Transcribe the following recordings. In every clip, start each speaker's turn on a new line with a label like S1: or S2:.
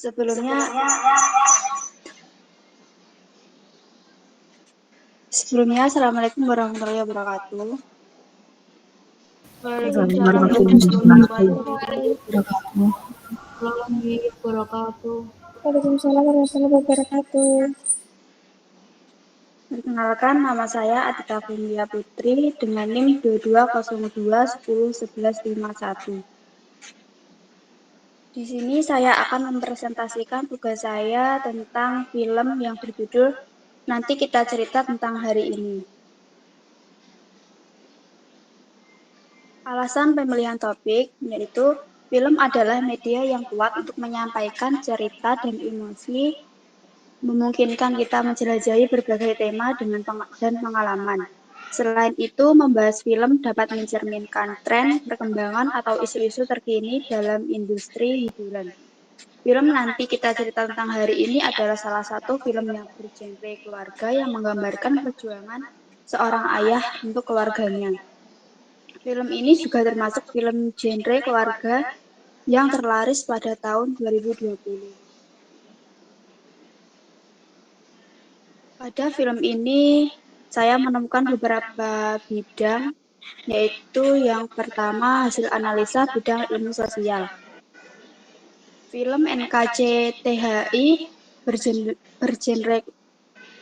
S1: Sebelumnya, Assalamualaikum warahmatullahi wabarakatuh.
S2: Waalaikumsalam warahmatullahi wabarakatuh.
S1: Perkenalkan, nama saya Atika Filia Putri dengan NIM 2202101151. Di sini saya akan mempresentasikan tugas saya tentang film yang berjudul Nanti Kita Cerita Tentang Hari Ini. Alasan pemilihan topik yaitu film adalah media yang kuat untuk menyampaikan cerita dan emosi, memungkinkan kita menjelajahi berbagai tema dan pengalaman. Selain itu, membahas film dapat mencerminkan tren, perkembangan, atau isu-isu terkini dalam industri hiburan. Film Nanti Kita Cerita Tentang Hari Ini adalah salah satu film yang bergenre keluarga yang menggambarkan perjuangan seorang ayah untuk keluarganya. Film ini juga termasuk film genre keluarga yang terlaris pada tahun 2020. Pada film ini, saya menemukan beberapa bidang, yaitu yang pertama hasil analisa bidang ilmu sosial. Film NKCTHI bergenre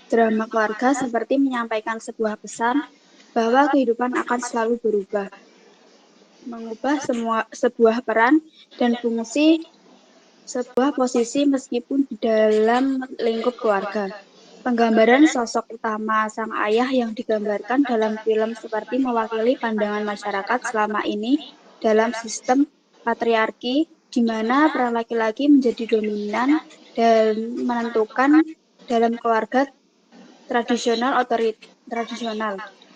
S1: drama keluarga seperti menyampaikan sebuah pesan bahwa kehidupan akan selalu berubah, mengubah sebuah peran dan fungsi sebuah posisi meskipun di dalam lingkup keluarga. Penggambaran sosok utama sang ayah yang digambarkan dalam film seperti mewakili pandangan masyarakat selama ini dalam sistem patriarki, di mana peran laki-laki menjadi dominan dan menentukan dalam keluarga tradisional.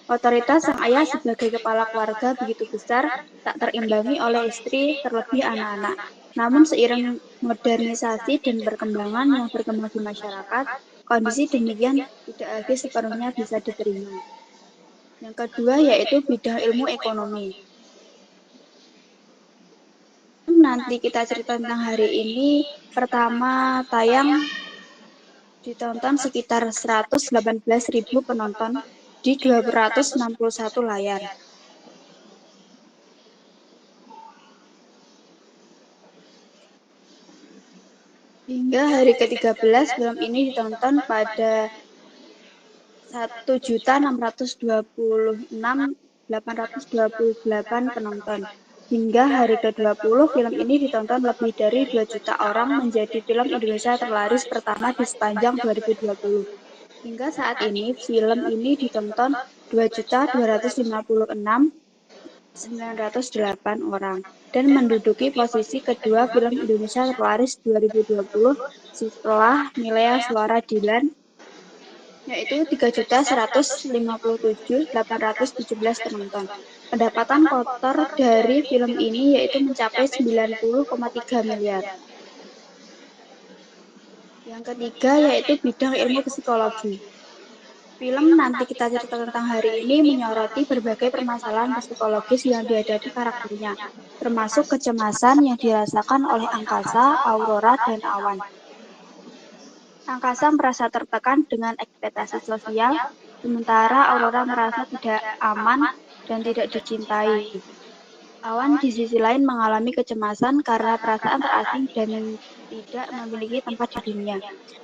S1: Otoritas sang ayah sebagai kepala keluarga begitu besar, tak terimbangi oleh istri, terlebih anak-anak. Namun seiring modernisasi dan perkembangan yang berkembang di masyarakat, kondisi demikian tidak lagi sepenuhnya bisa diterima. Yang kedua yaitu bidang ilmu ekonomi. Nanti Kita Cerita Tentang Hari Ini pertama tayang ditonton sekitar 118.000 penonton di 261 layar. Hingga hari ke-13 film ini ditonton pada 1.626.828 penonton. Hingga hari ke-20 film ini ditonton lebih dari 2 juta orang, menjadi film Indonesia terlaris pertama di sepanjang 2020. Hingga saat ini film ini ditonton 2.256.908 orang dan menduduki posisi kedua film Indonesia terlaris 2020 setelah Milea Suara Dilan, yaitu 3.157.817 penonton. Pendapatan kotor dari film ini yaitu mencapai 90,3 miliar. Yang ketiga yaitu bidang ilmu psikologi. Film Nanti Kita Cerita Tentang Hari Ini menyoroti berbagai permasalahan psikologis yang dihadapi karakternya, termasuk kecemasan yang dirasakan oleh Angkasa, Aurora, dan Awan. Angkasa merasa tertekan dengan ekspektasi sosial, sementara Aurora merasa tidak aman dan tidak dicintai. Awan di sisi lain mengalami kecemasan karena perasaan terasing dan tidak memiliki tempat di dunia.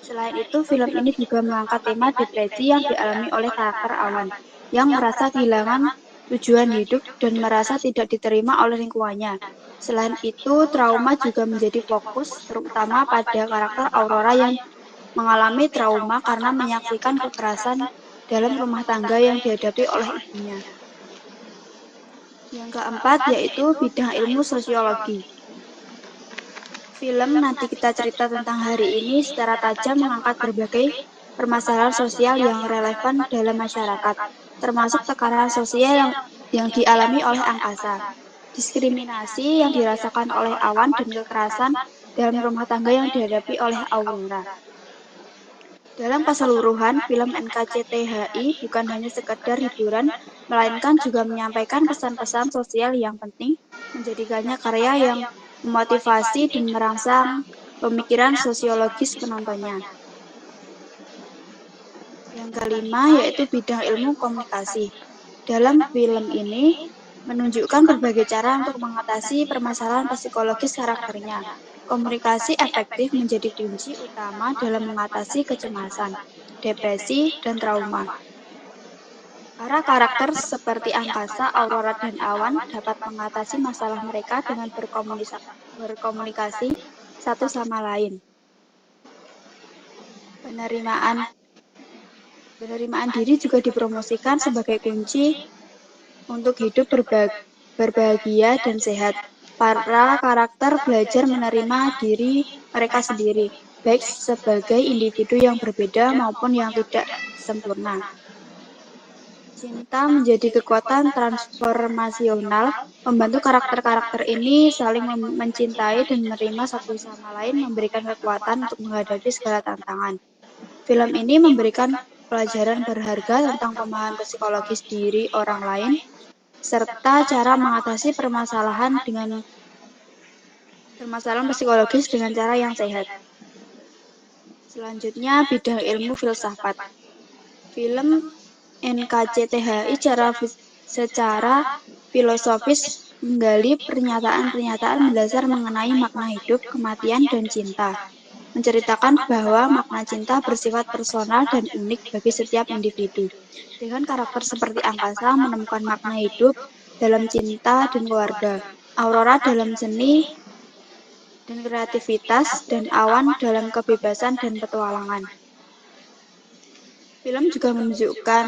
S1: Selain itu, film ini juga mengangkat tema depresi yang dialami oleh karakter Awan, yang merasa kehilangan tujuan hidup dan merasa tidak diterima oleh lingkungannya. Selain itu, trauma juga menjadi fokus, terutama pada karakter Aurora yang mengalami trauma karena menyaksikan kekerasan dalam rumah tangga yang dihadapi oleh ibunya. Yang keempat yaitu bidang ilmu sosiologi. Film Nanti Kita Cerita Tentang Hari Ini secara tajam mengangkat berbagai permasalahan sosial yang relevan dalam masyarakat, termasuk tekanan sosial yang dialami oleh Angkasa, diskriminasi yang dirasakan oleh Awan, dan kekerasan dalam rumah tangga yang dihadapi oleh Aurora. Dalam keseluruhan, film NKCTHI bukan hanya sekedar hiburan, melainkan juga menyampaikan pesan-pesan sosial yang penting, menjadikannya karya yang memotivasi dan merangsang pemikiran sosiologis penontonnya. Yang kelima yaitu bidang ilmu komunikasi. Dalam film ini menunjukkan berbagai cara untuk mengatasi permasalahan psikologis karakternya. Komunikasi efektif menjadi kunci utama dalam mengatasi kecemasan, depresi, dan trauma. Para karakter seperti Angkasa, Aurora, dan Awan dapat mengatasi masalah mereka dengan berkomunikasi satu sama lain. Penerimaan diri juga dipromosikan sebagai kunci untuk hidup berbahagia dan sehat. Para karakter belajar menerima diri mereka sendiri, baik sebagai individu yang berbeda maupun yang tidak sempurna. Cinta menjadi kekuatan transformasional, membantu karakter-karakter ini saling mencintai dan menerima satu sama lain, memberikan kekuatan untuk menghadapi segala tantangan. Film ini memberikan pelajaran berharga tentang pemahaman psikologis diri orang lain, serta cara mengatasi permasalahan psikologis dengan cara yang sehat. Selanjutnya, bidang ilmu filsafat. Film NKCTHI secara filosofis menggali pernyataan-pernyataan mendasar mengenai makna hidup, kematian, dan cinta. Menceritakan bahwa makna cinta bersifat personal dan unik bagi setiap individu. Dengan karakter seperti Angkasa menemukan makna hidup dalam cinta dan keluarga, Aurora dalam seni dan kreativitas, dan Awan dalam kebebasan dan petualangan. Film juga menunjukkan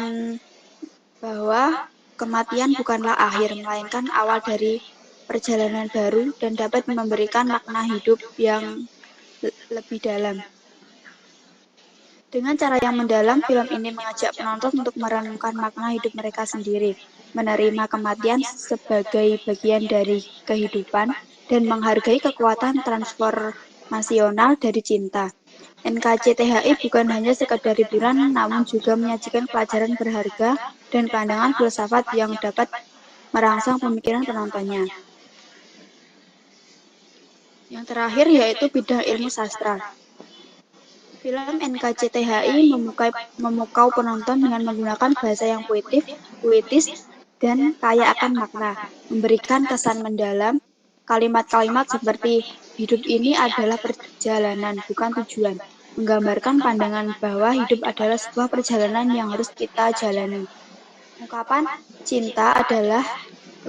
S1: bahwa kematian bukanlah akhir, melainkan awal dari perjalanan baru dan dapat memberikan makna hidup yang lebih dalam. Dengan cara yang mendalam, film ini mengajak penonton untuk merenungkan makna hidup mereka sendiri, menerima kematian sebagai bagian dari kehidupan, dan menghargai kekuatan transformasional dari cinta. NKCTHI bukan hanya sekedar hiburan, namun juga menyajikan pelajaran berharga dan pandangan filsafat yang dapat merangsang pemikiran penontonnya. Yang terakhir yaitu bidang ilmu sastra. Film NKCTHI memukau penonton dengan menggunakan bahasa yang puitis, dan kaya akan makna, memberikan kesan mendalam. Kalimat-kalimat seperti hidup ini adalah perjalanan, bukan tujuan, menggambarkan pandangan bahwa hidup adalah sebuah perjalanan yang harus kita jalani. Ungkapan cinta adalah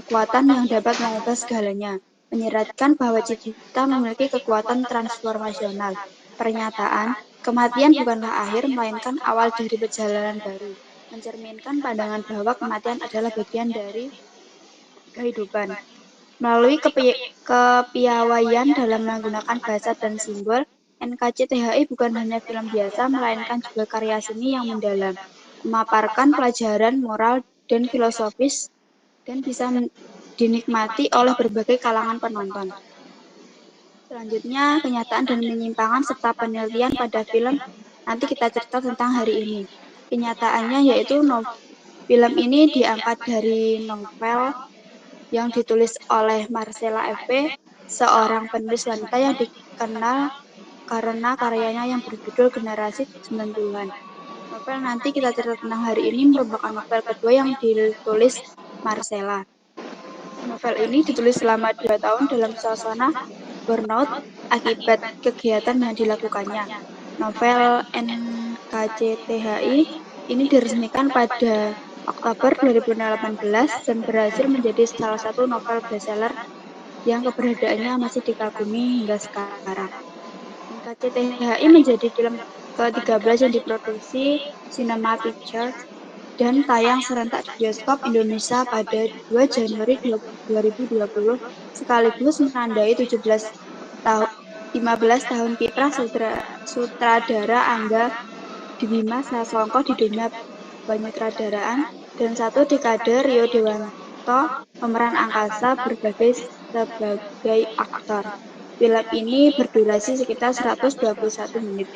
S1: kekuatan yang dapat mengubah segalanya, menyeratkan bahwa cinta memiliki kekuatan transformasional. Pernyataan, kematian bukanlah akhir, melainkan awal dari perjalanan baru, mencerminkan pandangan bahwa kematian adalah bagian dari kehidupan. Melalui kepiawaian dalam menggunakan bahasa dan simbol, NKCTHI bukan hanya film biasa, melainkan juga karya seni yang mendalam, memaparkan pelajaran moral dan filosofis, dan bisa dinikmati oleh berbagai kalangan penonton. Selanjutnya, kenyataan dan penyimpangan serta penelitian pada film. Nanti kita cerita tentang hari ini. Kenyataannya yaitu film ini diangkat dari novel yang ditulis oleh Marcella F.P., seorang penulis wanita yang dikenal karena karyanya yang berjudul Generasi 90-an. Novel nanti kita cerita tentang hari ini merupakan novel kedua yang ditulis Marcella. Novel ini ditulis selama 2 tahun dalam suasana burnout akibat kegiatan yang dilakukannya. Novel NKCTHI ini diresmikan pada Oktober 2018 dan berhasil menjadi salah satu novel bestseller yang keberadaannya masih dikagumi hingga sekarang. NKCTHI menjadi film ke-13 yang diproduksi Cinema Pictures dan tayang serentak di bioskop Indonesia pada 2 Januari 2020, sekaligus menandai 15 tahun kiprah sutradara Angga Dwima Sasongko di dunia penyutradaraan, dan 1 dekade Rio Dewanto pemeran Angkasa sebagai aktor. Film ini berdurasi sekitar 121 menit.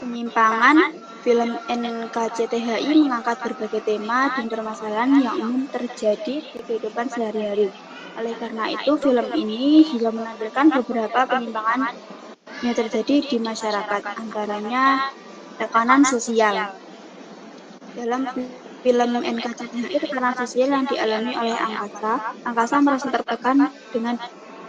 S1: Penyimpangan. Film NKCTHI mengangkat berbagai tema dan permasalahan yang umum terjadi di kehidupan sehari-hari. Oleh karena itu, film ini juga menampilkan beberapa penyimpangan yang terjadi di masyarakat, antaranya tekanan sosial. Dalam film NKCTHI, tekanan sosial yang dialami oleh Angkasa merasa tertekan dengan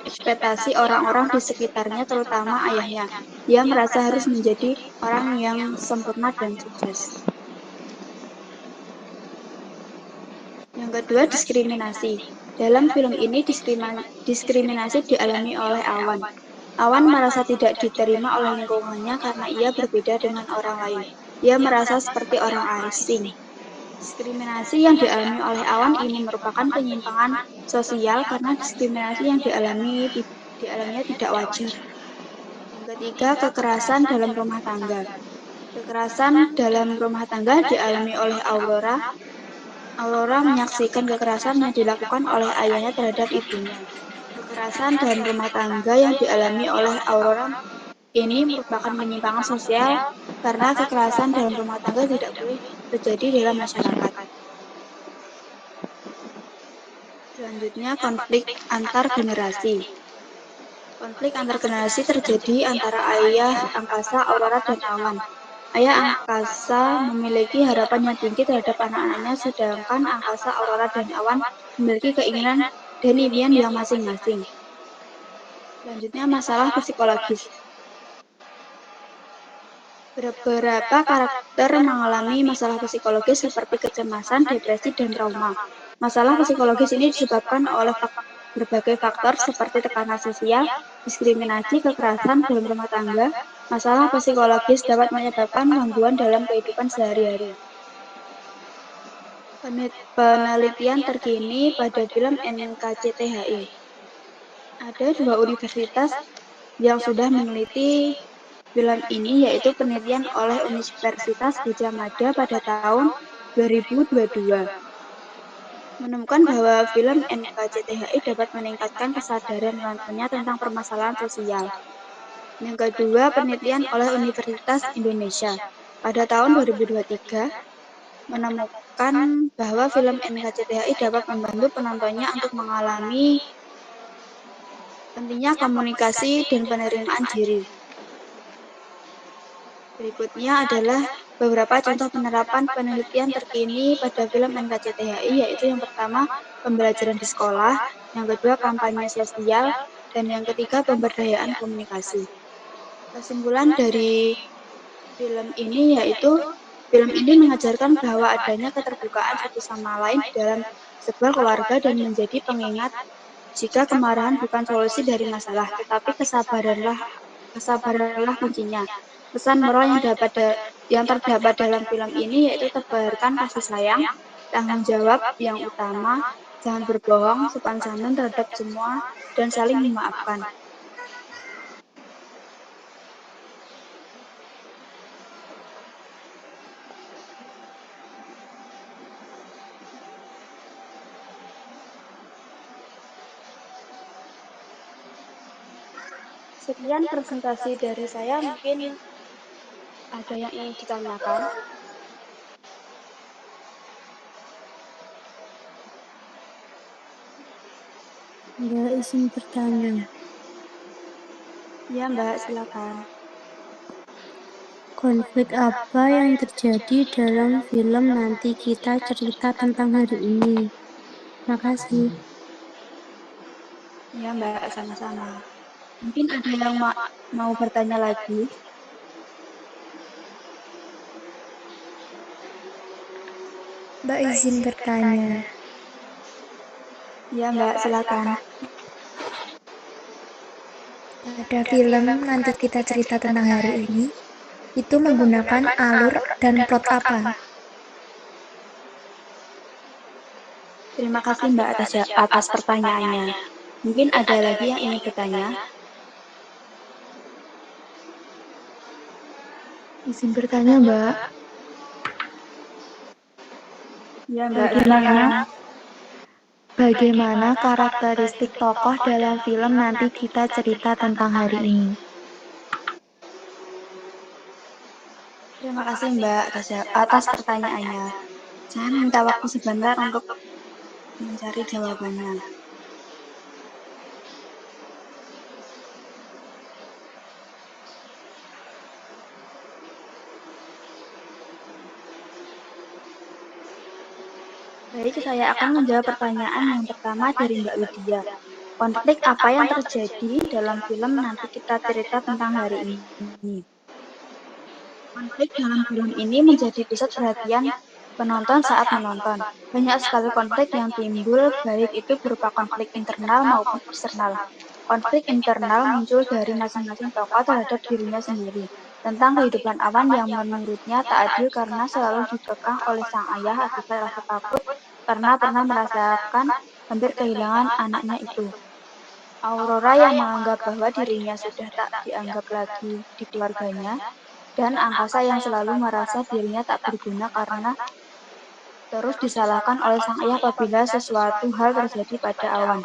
S1: ekspektasi orang-orang di sekitarnya, terutama ayahnya. Dia merasa harus menjadi orang yang sempurna dan sukses. Yang kedua, diskriminasi. Dalam film ini, diskriminasi dialami oleh Awan. Awan merasa tidak diterima oleh lingkungannya karena ia berbeda dengan orang lain. Ia merasa seperti orang asing. Diskriminasi yang dialami oleh Awan ini merupakan penyimpangan sosial karena diskriminasi yang dialaminya tidak wajar. Yang ketiga, kekerasan dalam rumah tangga. Kekerasan dalam rumah tangga dialami oleh Aurora. Aurora menyaksikan kekerasan yang dilakukan oleh ayahnya terhadap ibunya. Kekerasan dalam rumah tangga yang dialami oleh Aurora ini merupakan penyimpangan sosial karena kekerasan dalam rumah tangga tidak boleh terjadi dalam masyarakat. Selanjutnya, konflik antar generasi. Konflik antar generasi terjadi antara ayah Angkasa, Aurora, dan Awan. Ayah Angkasa memiliki harapan yang tinggi terhadap anak-anaknya, sedangkan Angkasa, Aurora, dan Awan memiliki keinginan dan impian yang masing-masing. Selanjutnya, masalah psikologis. Beberapa karakter mengalami masalah psikologis seperti kecemasan, depresi, dan trauma. Masalah psikologis ini disebabkan oleh berbagai faktor seperti tekanan sosial, diskriminasi, kekerasan dalam rumah tangga. Masalah psikologis dapat menyebabkan gangguan dalam kehidupan sehari-hari. Penelitian terkini pada film NKCTHI. Ada 2 universitas yang sudah meneliti film ini, yaitu penelitian oleh Universitas Gadjah Mada pada tahun 2022. Menemukan bahwa film NKCTHI dapat meningkatkan kesadaran penontonnya tentang permasalahan sosial. Yang kedua, penelitian oleh Universitas Indonesia pada tahun 2023 menemukan bahwa film NKCTHI dapat membantu penontonnya untuk mengalami pentingnya komunikasi dan penerimaan diri. Berikutnya adalah beberapa contoh penerapan penelitian terkini pada film NKCTHI, yaitu yang pertama, pembelajaran di sekolah, yang kedua, kampanye sosial, dan yang ketiga, pemberdayaan komunikasi. Kesimpulan dari film ini yaitu film ini mengajarkan bahwa adanya keterbukaan satu sama lain dalam sebuah keluarga dan menjadi pengingat jika kemarahan bukan solusi dari masalah, tetapi kesabaranlah kuncinya. Pesan moral yang terdapat dalam film ini yaitu tebarkan kasih sayang, tanggung jawab yang utama, jangan berbohong, sopan santun terhadap semua, dan saling memaafkan. Sekian presentasi dari saya, mungkin ada yang ingin ditanyakan.
S2: Mbak izin bertanya.
S1: Ya Mbak, silakan.
S2: Konflik apa yang terjadi dalam film Nanti Kita Cerita Tentang Hari Ini? Makasih.
S1: Ya Mbak, sama-sama. Mungkin ada yang mau bertanya lagi?
S2: Mbak izin bertanya.
S1: Ya Mbak, silakan.
S2: Pada film Nanti Kita Cerita Tentang Hari Ini, itu menggunakan alur dan plot apa?
S1: Terima kasih Mbak atas pertanyaannya. Mungkin ada lagi yang ingin bertanya?
S2: Izin bertanya, Mbak.
S1: Ya Mbak, silakan.
S2: Bagaimana karakteristik tokoh dalam film Nanti Kita Cerita Tentang Hari Ini?
S1: Terima kasih Mbak atas pertanyaannya. Saya minta waktu sebentar untuk mencari jawabannya. Baik, saya akan menjawab pertanyaan yang pertama dari Mbak Widya. Konflik apa yang terjadi dalam film Nanti Kita Cerita Tentang Hari Ini? Konflik dalam film ini menjadi pusat perhatian penonton saat menonton. Banyak sekali konflik yang timbul, baik itu berupa konflik internal maupun eksternal. Konflik internal muncul dari masing-masing tokoh terhadap dirinya sendiri, tentang kehidupan Awan yang menurutnya tak adil karena selalu dikekang oleh sang ayah akibat rasa takut karena pernah merasakan hampir kehilangan anaknya itu. Aurora yang menganggap bahwa dirinya sudah tak dianggap lagi di keluarganya, dan angkasa yang selalu merasa dirinya tak berguna karena terus disalahkan oleh sang ayah apabila sesuatu hal terjadi pada Awan.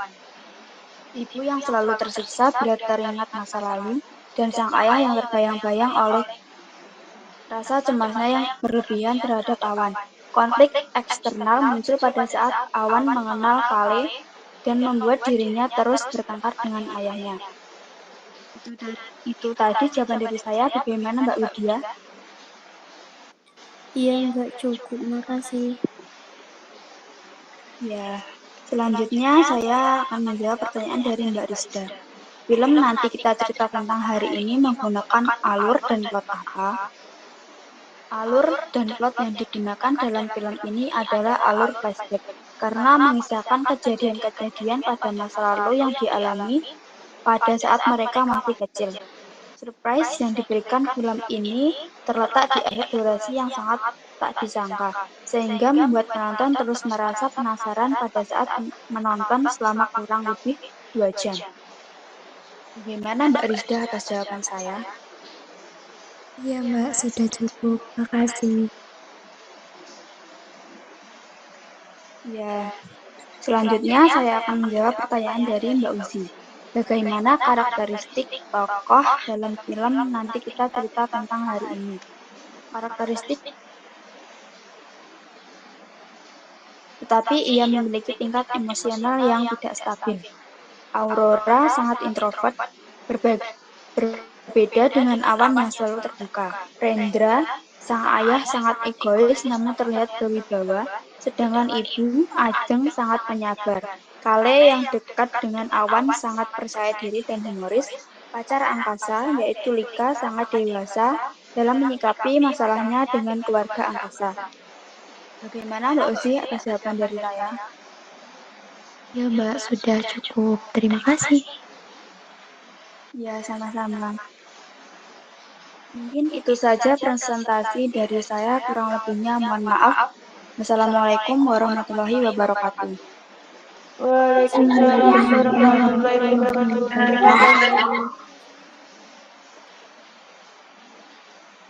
S1: Ibu yang selalu tersiksa bila teringat masa lalu, dan sang ayah yang terbayang-bayang oleh rasa cemasnya yang berlebihan terhadap Awan. Konflik eksternal muncul pada saat Awan mengenal Kale dan membuat dirinya terus bertengkar dengan ayahnya. Itu tadi jawaban dari saya. Bagaimana Mbak Widya?
S2: Iya, nggak cukup. Makasih.
S1: Ya, selanjutnya saya akan menjawab pertanyaan dari Mbak Rizda. Film Nanti Kita Cerita Tentang Hari Ini menggunakan alur dan plot apa? Alur dan plot yang digunakan dalam film ini adalah alur flashback, karena mengisahkan kejadian-kejadian pada masa lalu yang dialami pada saat mereka masih kecil. Surprise yang diberikan film ini terletak di akhir durasi yang sangat tak disangka, sehingga membuat penonton terus merasa penasaran pada saat menonton selama kurang lebih 2 jam. Bagaimana Mbak Rizda atas jawaban saya?
S2: Iya, Mbak, sudah cukup. Makasih.
S1: Ya, selanjutnya saya akan menjawab pertanyaan dari Mbak Uzi. Bagaimana karakteristik tokoh dalam film Nanti Kita Cerita Tentang Hari Ini? Karakteristik, tetapi ia memiliki tingkat emosional yang tidak stabil. Aurora sangat introvert, berbeda dengan Awan yang selalu terbuka. Rendra, sang ayah sangat egois namun terlihat berwibawa, sedangkan ibu, Ajeng, sangat penyabar. Kale yang dekat dengan Awan sangat percaya diri dan humoris. Pacar angkasa, yaitu Lika, sangat dewasa dalam menyikapi masalahnya dengan keluarga angkasa. Bagaimana Mbak Uzi atas jawaban dari saya?
S2: Ya, Mbak, sudah cukup. Terima kasih.
S1: Ya, sama-sama. Mungkin itu saja presentasi dari saya, kurang lebihnya mohon maaf. Wassalamualaikum warahmatullahi wabarakatuh.
S3: Waalaikumsalam
S2: Assalamualaikum
S3: warahmatullahi
S2: warahmatullahi
S3: wabarakatuh.
S2: wabarakatuh.